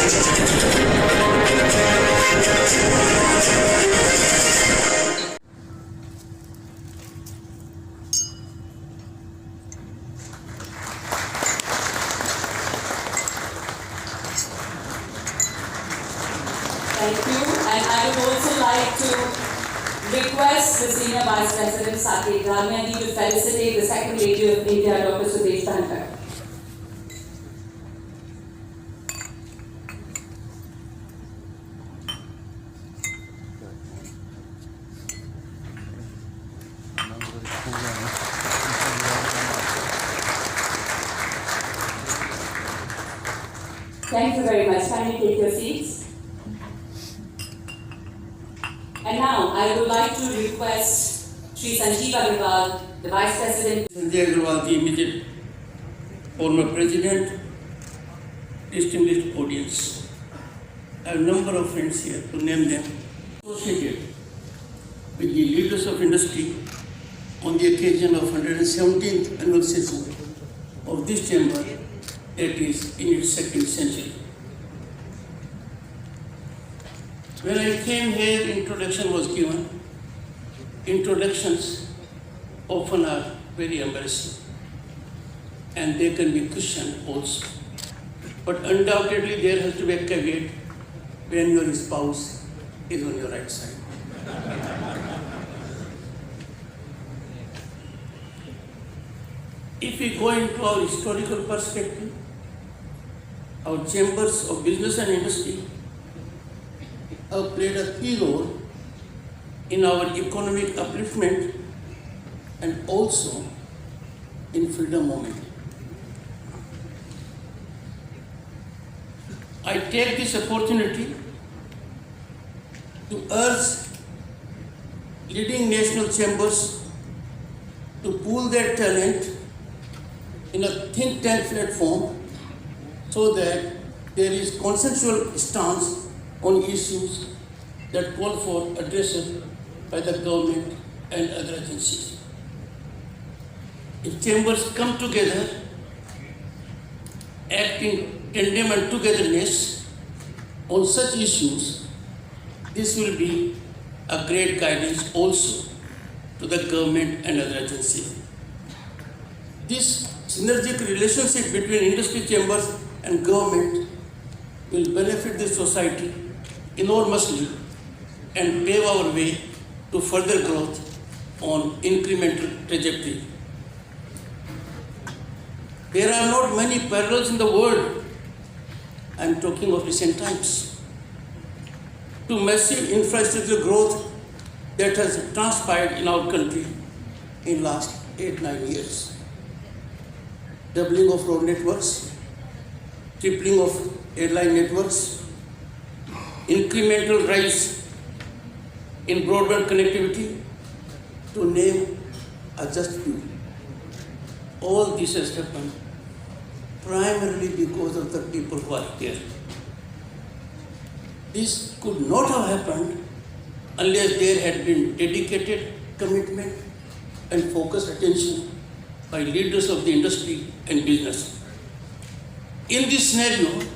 Thank you. And I would also like to request the Senior Vice President Saket Ramyani to felicitate the Second Lady of India, Dr. Sudesh Dhanakhad. Thank you very much. Kindly take your seats. And now I would like to request Sri Sanjeev Agarwal, the Vice President. Sanjay Agarwal, the immediate former President, distinguished audience. I have a number of friends here, to name them, associated with the leaders of industry on the occasion of 117th annual session of this chamber that is in its second century. When I came here, introduction was given. Introductions often are very embarrassing and they can be cushioned also. But undoubtedly there has to be a caveat when your spouse is on your right side. If we go into our historical perspective, our chambers of business and industry have played a key role in our economic upliftment and also in freedom movement. I take this opportunity to urge leading national chambers to pool their talent in a think tank platform so that there is consensual stance on issues that call for addressing by the government and other agencies. If chambers come together, acting tandem and togetherness on such issues, this will be a great guidance also to the government and other agencies. This synergic relationship between industry chambers and government will benefit the society enormously and pave our way to further growth on incremental trajectory. There are not many parallels in the world, I am talking of recent times, to massive infrastructure growth that has transpired in our country in last 8-9 years. Doubling of road networks, tripling of airline networks, incremental rise in broadband connectivity, to name just few. All this has happened primarily because of the people who are here. This could not have happened unless there had been dedicated commitment and focused attention by leaders of the industry and business. In this scenario,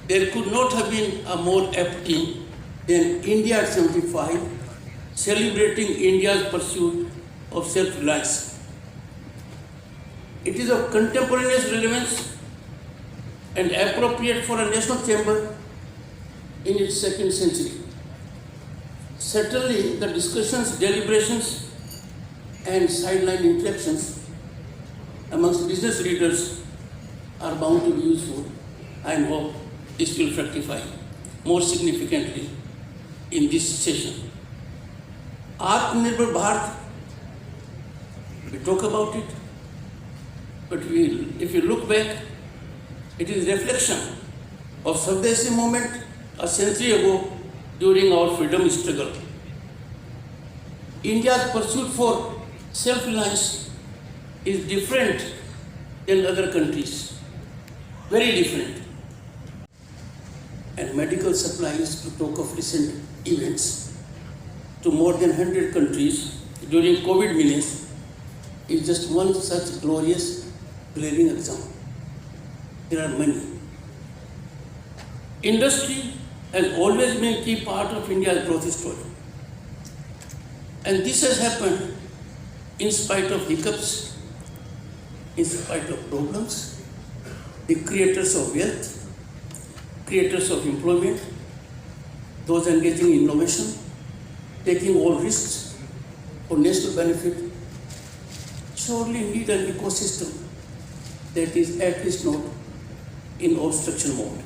there could not have been a more apt team than India at 75, celebrating India's pursuit of self-reliance. It is of contemporaneous relevance and appropriate for a national chamber in its second century. Certainly, the discussions, deliberations, and sideline interactions amongst business leaders are bound to be useful. I hope this will fructify more significantly in this session. Atmanirbhar Bharat, we talk about it, but if you look back, it is a reflection of Swadeshi movement a century ago during our freedom struggle. India's pursuit for self-reliance is different than other countries, very different. And medical supplies, to talk of recent events, to more than 100 countries during COVID menace is just one such glorious, glaring example. There are many. Industry has always been a key part of India's growth story. And this has happened in spite of hiccups, in spite of problems. The creators of wealth, creators of employment, those engaging in innovation, taking all risks for national benefit, surely need an ecosystem that is at least not in obstruction mode.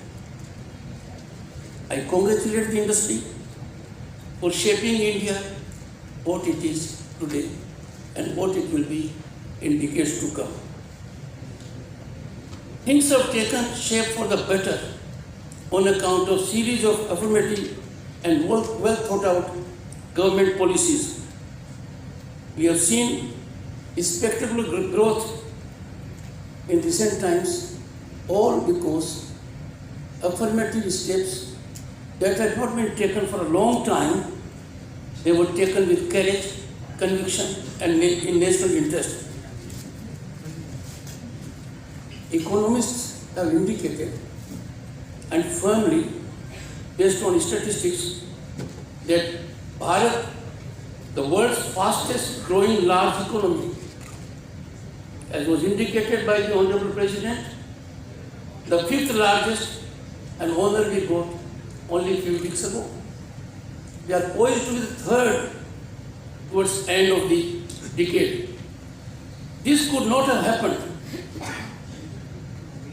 I congratulate the industry for shaping India what it is today and what it will be in decades to come. Things have taken shape for the better on account of series of affirmative and well thought out government policies. We have seen spectacular growth in recent times, all because affirmative steps that had not been taken for a long time, they were taken with courage, conviction, and in national interest. Economists have indicated, and firmly based on statistics, that Bharat, the world's fastest growing large economy, as was indicated by the Honorable President, the fifth largest and honor we got only a few weeks ago. We are poised to be the third towards the end of the decade. This could not have happened.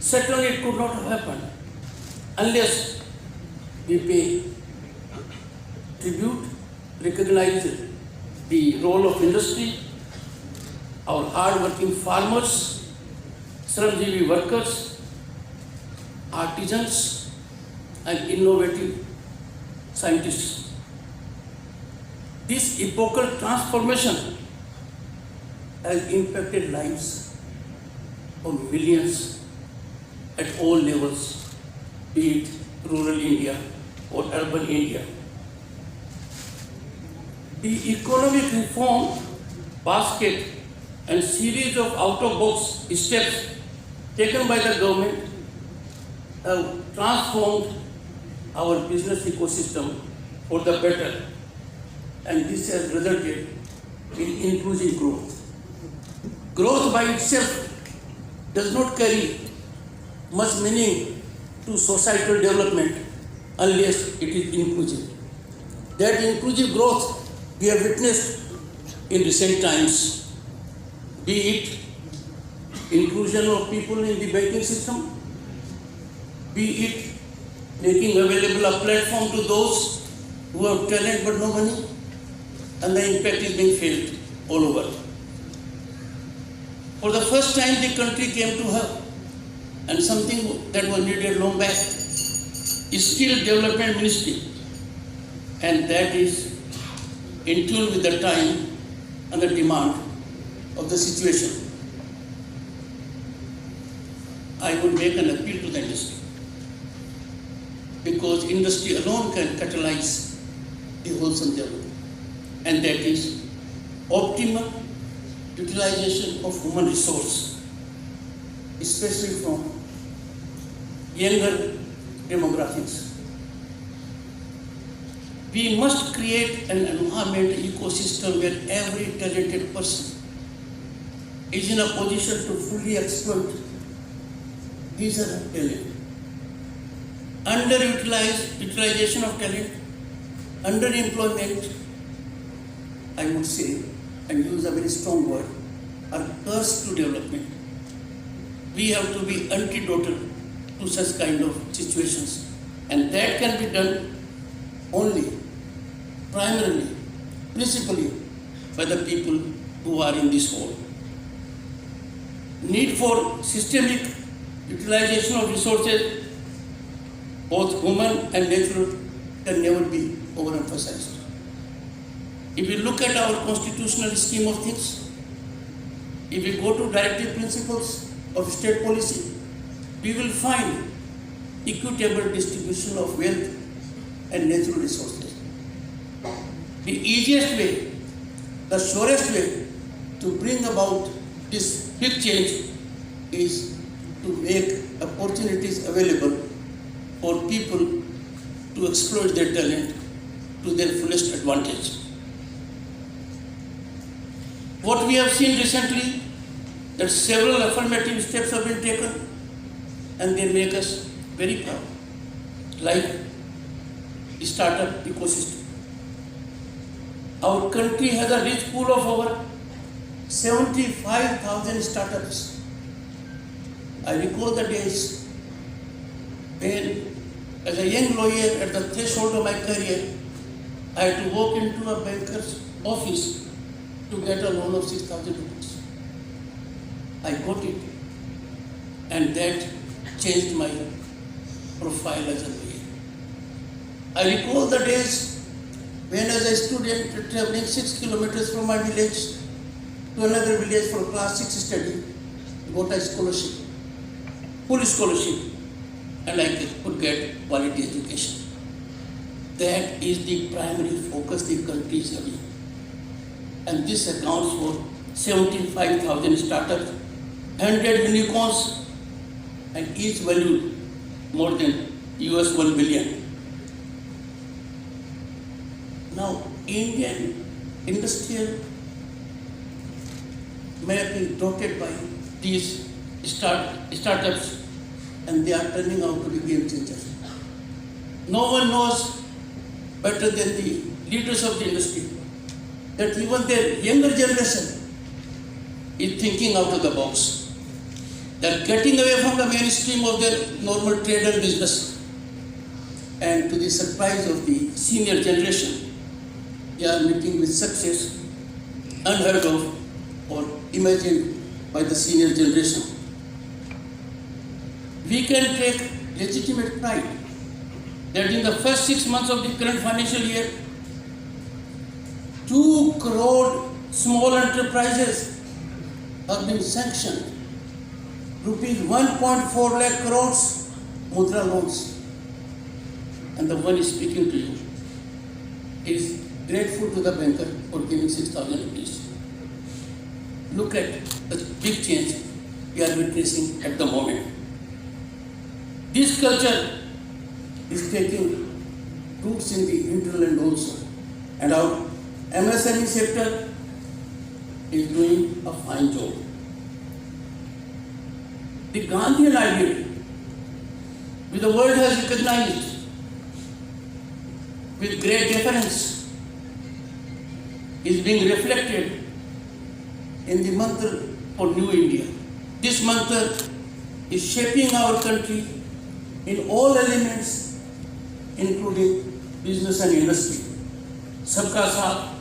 Certainly it could not have happened unless we pay tribute, recognize the role of industry, our hard-working farmers, Shramjeevi workers, artisans, and innovative scientists. This epochal transformation has impacted lives of millions at all levels, be it rural India or urban India. The economic reform basket and series of out-of-box steps taken by the government have transformed our business ecosystem for the better, and this has resulted in inclusive growth. Growth by itself does not carry much meaning to societal development unless it is inclusive. That inclusive growth we have witnessed in recent times, be it inclusion of people in the banking system, be it making available a platform to those who have talent but no money, and the impact is being felt all over. For the first time, the country came to help, and something that was needed long back is Skill Development Ministry, and that is in tune with the time and the demand of the situation. I would make an appeal to the industry, because industry alone can catalyze the wholesome development, and that is optimal utilization of human resource, especially from younger demographics. We must create an environment, ecosystem where every talented person is in a position to fully exploit these are talent. Utilization of talent, underemployment, I would say, and use a very strong word, are curse to development. We have to be antidotal to such kind of situations, and that can be done only, primarily, principally by the people who are in this hall. Need for systemic utilization of resources, both human and natural, can never be overemphasized. If we look at our constitutional scheme of things, if we go to directive principles of state policy, we will find equitable distribution of wealth and natural resources. The easiest way, the surest way to bring about this big change is to make opportunities available for people to exploit their talent to their fullest advantage. What we have seen recently, that several affirmative steps have been taken and they make us very proud, like the startup ecosystem. Our country has a rich pool of over 75,000 startups. I recall the days when, as a young lawyer at the threshold of my career, I had to walk into a banker's office to get a loan of 6,000 rupees. I got it, and that changed my profile as a lawyer. I recall the days when, as a student traveling 6 kilometers from my village to another village for class 6 study, got a scholarship, full scholarship, and I could get quality education. That is the primary focus the country is having. And this accounts for 75,000 startups, 100 unicorns, and each valued more than US $1 billion. Now, Indian industrial map is dotted by these startups, and they are turning out to be game changers. No one knows better than the leaders of the industry that even their younger generation is thinking out of the box. They are getting away from the mainstream of their normal trade and business. And to the surprise of the senior generation, they are meeting with success unheard of or imagined by the senior generation. We can take legitimate pride that in the first 6 months of the current financial year, 2 crore small enterprises have been sanctioned. Rupees 1.4 lakh crores mudra loans. And the one speaking to you is grateful to the banker for giving 6,000 rupees. Look at the big change we are witnessing at the moment. This culture is taking roots in the hinterland also, and our MSME sector is doing a fine job. The Gandhian ideal, which the world has recognized with great deference, is being reflected in the mantra for New India. This mantra is shaping our country in all elements, including business and industry. Sabka saath,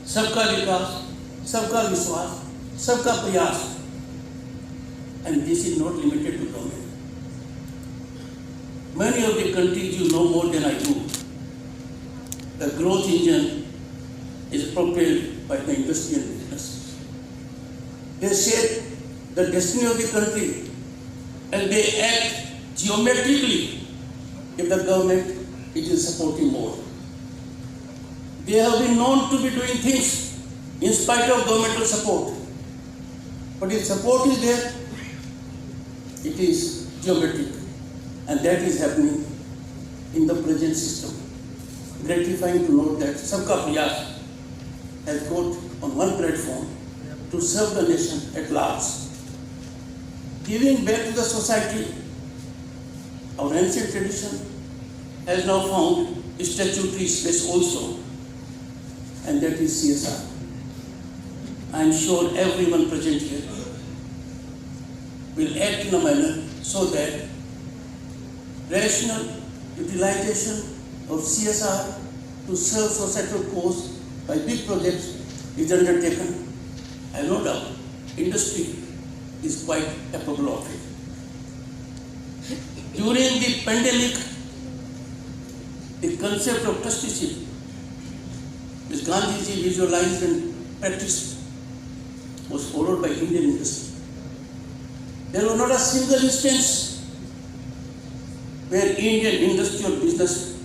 sabka vikas, sabka vishwas, sabka prayas. And this is not limited to government. Many of the countries you know more than I do. The growth engine is propelled by the industry and business. They shape the destiny of the country, and they act geometrically if the government is supporting more. They have been known to be doing things in spite of governmental support. But if support is there, it is geometric, and that is happening in the present system. Gratifying to note that Sabka Prayas has got on one platform to serve the nation at large. Giving back to the society, our ancient tradition has now found statutory space also, and that is CSR. I am sure everyone present here will act in a manner so that rational utilization of CSR to serve societal cause by big projects is undertaken. I have no doubt industry is quite capable of it. During the pandemic, the concept of trusteeship, which Gandhiji visualized and practiced, was followed by Indian industry. There was not a single instance where Indian industry or business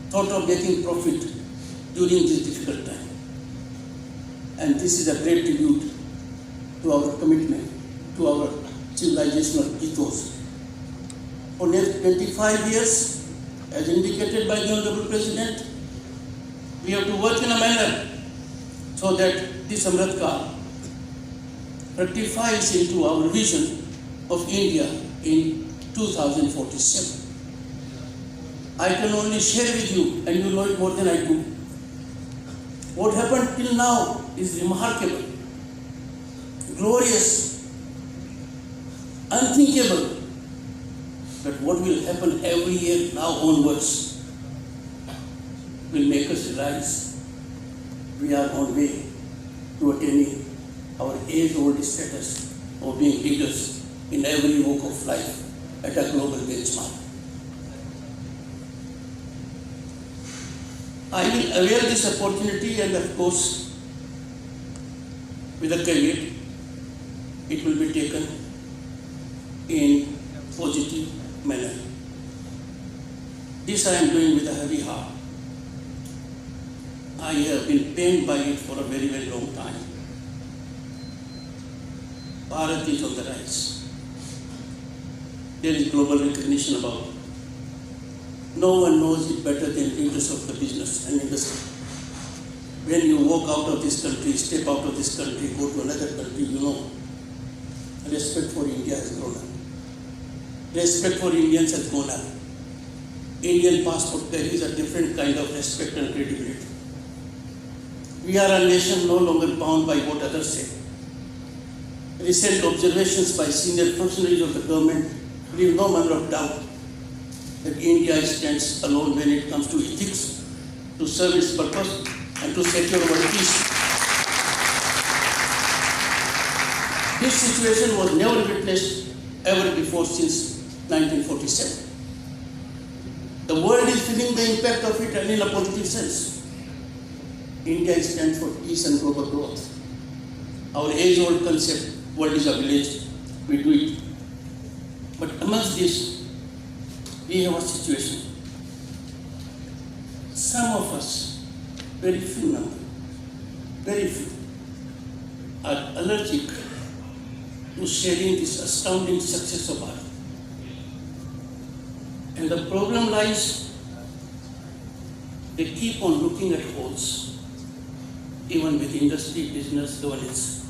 thought of making profit during this difficult time. And this is a great tribute to our commitment, to our civilizational ethos. for next 25 years, as indicated by the Honorable President, we have to work in a manner so that this Amrit Kaal rectifies into our vision of India in 2047. I can only share with you, and you know it more than I do. What happened till now is remarkable, glorious, unthinkable. But what will happen every year now onwards will make us realize we are on way to attaining our age-old status of being leaders in every walk of life at a global benchmark. I will avail this opportunity, and of course, with a caveat, it will be taken in positive manner. This I am doing with a heavy heart. I have been pained by it for a very, very long time. Bharat is on the rise. There is global recognition about it. No one knows it better than leaders of the business and industry. When you walk out of this country, step out of this country, go to another country, you know, respect for India has grown up. Respect for Indians has gone up. Indian passport carries a different kind of respect and credibility. We are a nation no longer bound by what others say. Recent observations by senior functionaries of the government leave no manner of doubt that India stands alone when it comes to ethics, to serve its purpose, and to secure our peace. This situation was never witnessed ever before since 1947. The world is feeling the impact of it, and in a positive sense. India stands for peace and global growth. Our age-old concept, world is a village, we do it. But amongst this, we have a situation. Some of us, very few number, very few, are allergic to sharing this astounding success of Bharat. And the problem lies, they keep on looking at holes, even with industry, business, governance.